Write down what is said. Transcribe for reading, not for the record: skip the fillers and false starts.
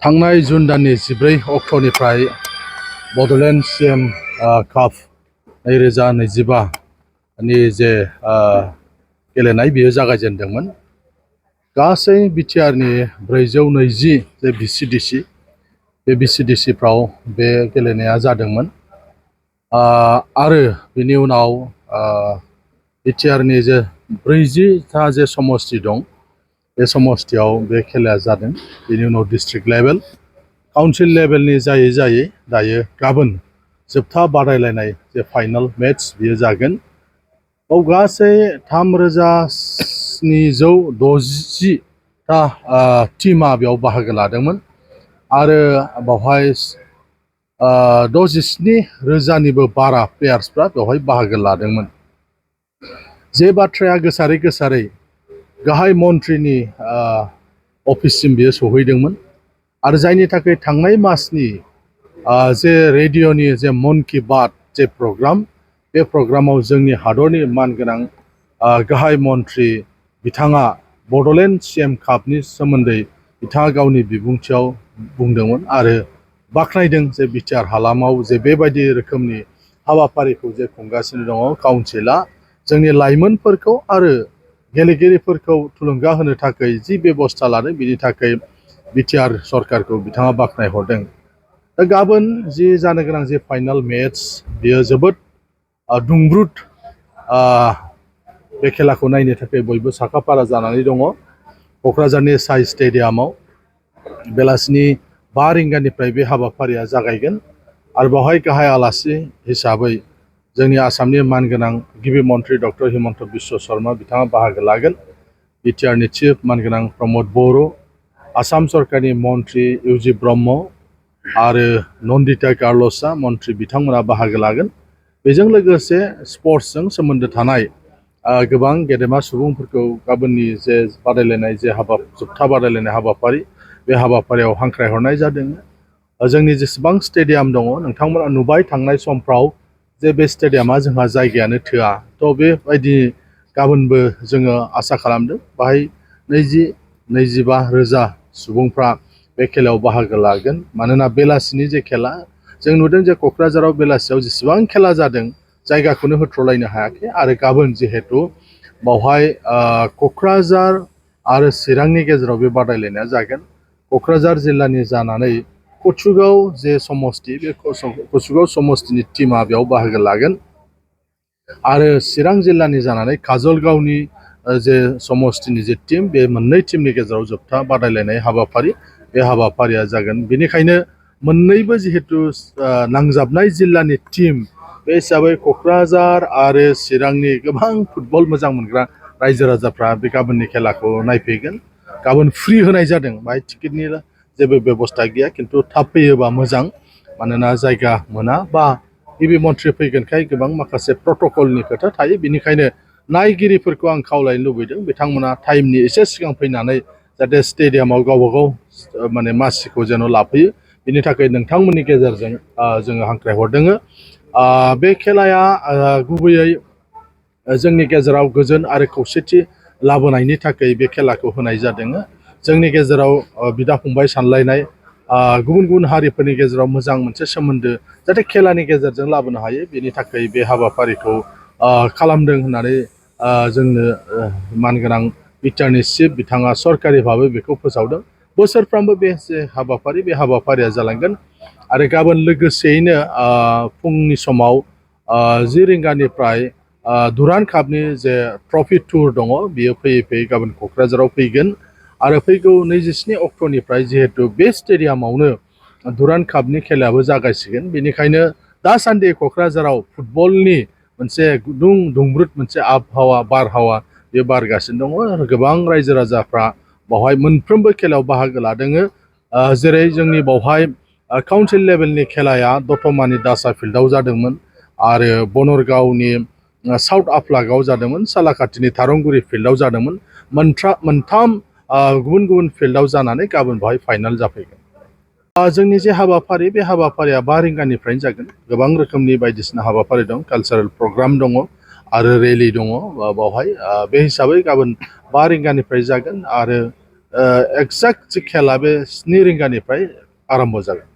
थांनाय जुन दाननि 14 अक्ट'निफ्राय बड'लेण्ड CEM काप 2025 नि जे गेलेनाय बियो जागायजेनदोंमोन। गासै बिटिआरनि 420 जे VCDC बे VCDCफ्राव बे गेलेनाया जादोंमोन। आरो बिनि उनाव बिटिआरनि जे 40टा जे समस्ति दं, बे समस्तियाव बे खेलाया जादों। बेनि उनाव डिस्ट्रिक्ट लेभेल, काउन्सिल लेभेलनि जायै जायै दायो गाबोन जोबथा बादायलायनाय जे फाइनाल मेट्स बियो जागोन। बाव गासै 3760टा टीमा बेयाव बाहागो लादोंमोन आरो बावहाय 67,000निबो बारा प्लेयार्सफ्रा बेवहाय बाहागो लादोंमोन। जे बाथ्राया गोसारै गोसारै गाहाय मन्थ्रिनि अफिससिम बियो सहैदोंमोन आरो जायनि थाखाय थांनाय मासनि जे रेडिअ'नि जे मन की बात जे प्रग्राम, बे प्रग्रामाव जोंनि हादरनि मानगोनां गाहाय मन्थ्रि बिथाङा बड'लेण्ड CEM कापनि सोमोन्दै बिथाङा गावनि बिबुंथियाव बुंदोंमोन आरो बाख्नायदों जे बिटिआर हालामाव जे बेबायदि रोखोमनि हाबाफारिखौ जे खुंगासिनो दङ काउन्सिला जोंनि लाइमोनफोरखौ आरो गेलेगिरिफोरखौ थुलुंगा होनो थाखाय जि बेबस्था लादों बिनि थाखाय बिटिआर सरकारखौ बिथाङा बाख्नायहरदों। दा गाबोन जि जानो गोनां जे फाइनाल मेट्स बियो जोबोद दुंब्रुद। बे खेलाखौ नायनो थाखाय बयबो साखाफारा जानानै दङ। क'क्राझारनि साइ स्टेडियामाव बेलासिनि 5 रिंगानिफ्राय बे हाबाफारिया जागायगोन आरो बेवहाय गाहाय आलासि हिसाबै जोंनि आसामनि मानगोनां गिबि मन्थ्रि डक्टर हिमन्त बिश्व शर्मा बिथाङा बाहागो लागोन। बिटिआरनि चिफ मानगोनां प्रमद बर', आसाम सरकारनि मन्थ्रि इउजि ब्रह्म आरो नन्दिता कार्लसा मन्थ्रि बिथांमोना बाहागो लागोन। बेजों लोगोसे स्पर्ट्सजों सोमोन्दो थानाय गोबां गेदेमा सुबुंफोरखौ गाबोननि जे बादायलायनाय जे जोबथा बादायलायनाय हाबाफारि, बे हाबाफारियाव हांख्रायहरनाय जादों। जोंनि जेसेबां स्टेडियाम दङ, नोंथांमोना नुबाय थांनाय समफ्राव जे बे स्टेडियामा जोंहा जायगायानो थोआ। थ' बेबायदि गाबोनबो जोङो आसा खालामदों बाहाय 20-25,000 सुबुंफ्रा बे खेलायाव बाहागो लागोन। मानोना बेलासिनि जे खेला जों नुदों जे क'क्राझाराव बेलासियाव जेसेबां खेला जादों जायगाखौनो होथ्र'लायनो हायाखै आरो गाबोन जिहेतु बावहाय क'क्राझार आरो चिरांनि गेजेराव बे बादायलायनाया जागोन। क'क्राझार जिल्लानि जानानै कचुगाव जे समस्ति, बे कचुगाव समस्तिनि टीमा बेयाव बाहागो लागोन आरो चिरां जिल्लानि जानानै काजलगावनि जे समस्तिनि जे टीम, बे मोननै टीमनि गेजेराव जोबथा बादायलायनाय हाबाफारि, बे हाबाफारिया जागोन। बेनिखायनो मोननैबो जिहेतु नांजाबनाय जिल्लानि टीम, बे हिसाबै क'क्राझार आरो चिरांनि गोबां फुटबल मोजां मोनग्रा रायजो राजाफ्रा बे गाबोननि खेलाखौ नायफैगोन। गाबोन फ्रि होनाय जादों, बाहाय टिकेटनि जेबो बेबस्था गैया, खिन्थु थाब फैयोबा मोजां। मानोना जायगा मोना बा गिबि मन्थ्रि फैगोनखाय गोबां माखासे प्रट'कलनि खोथा थायो। बेनिखायनो नायगिरिफोरखौ आं खावलायनो लुबैदों बिथांमोना टाइमनि एसे सिगां फैनानै जाहाथे स्टेडियामाव गावबा गाव माने मासिखौ जेन' लाफैयो, बिनि थाखाय नोंथांमोननि गेजेरजों जोङो हांख्रायहरदों। बे खेलाया गुबैयै जोंनि गेजेराव गोजोन आरो खौसेथि लाबोनायनि थाखाय बे खेलाखौ होनाय जादों। जोंनि गेजेराव बिदा फंबाय सानलायनाय, गुबुन गुबुन हारिफोरनि गेजेराव मोजां मोनसे सोमोन्दो जाहाथे खेलानि गेजेरजों लाबोनो हायो, बेनि थाखाय बे हाबाफारिखौ खालामदों होननानै जोंनो मानगोनां बिटिआरनि चिफ बिथाङा सरकारि भाबै बेखौ फोसावदों। बोसोरफ्रोमबो बे जे हाबाफारि, बे हाबाफारिया जालांगोन आरो गाबोन लोगोसेयैनो फुंनि समाव 10 रिंगानिफ्राय दुरान्ड कापनि जे ट्रफि टुर दङ, बियो फैयै फैयै गाबोन क'क्राझाराव फैगोन आरो फैगौ 27 अक्ट'निफ्राय जिहेतु बे स्टेडियामावनो दुरान्ड कापनि खेलायाबो जागायसिगोन। बेनिखायनो दासान्दि क'क्राझाराव फुटबलनि मोनसे गुदुं दुंब्रुद मोनसे आबहावा, बारहावा बे बारगासिनो दङ आरो गोबां रायजो राजाफ्रा बावहाय मोनफ्रोमबो खेलायाव बाहागो लादों। जेरै जोंनि बावहाय काउन्सिल लेभेलनि खेलाया दतमानि दासा फिल्डआव जादोंमोन आरो बनरगावनि साउथ आफ्लागाव जादोंमोन, सालाकाटिनि थारंगुरि फिल्डआव जादोंमोन। मोनथाम गुबुन गुबुन फिल्डआव जानानै गाबोन बेवहाय फाइनाल जाफैगोन। जोंनि जे हाबाफारि, बे हाबाफारिया 5 रिंगानिफ्रायनो जागोन। गोबां रोखोमनि बायदिसिना हाबाफारि दं, कालचारेल प्रग्राम दङ आरो रेलि दङ बावहाय। बे हिसाबै गाबोन 5 रिंगानिफ्राय जागोन आरो एक्जाक्ट जे खेला बे 7 रिंगानिफ्राय आरम्भ जागोन।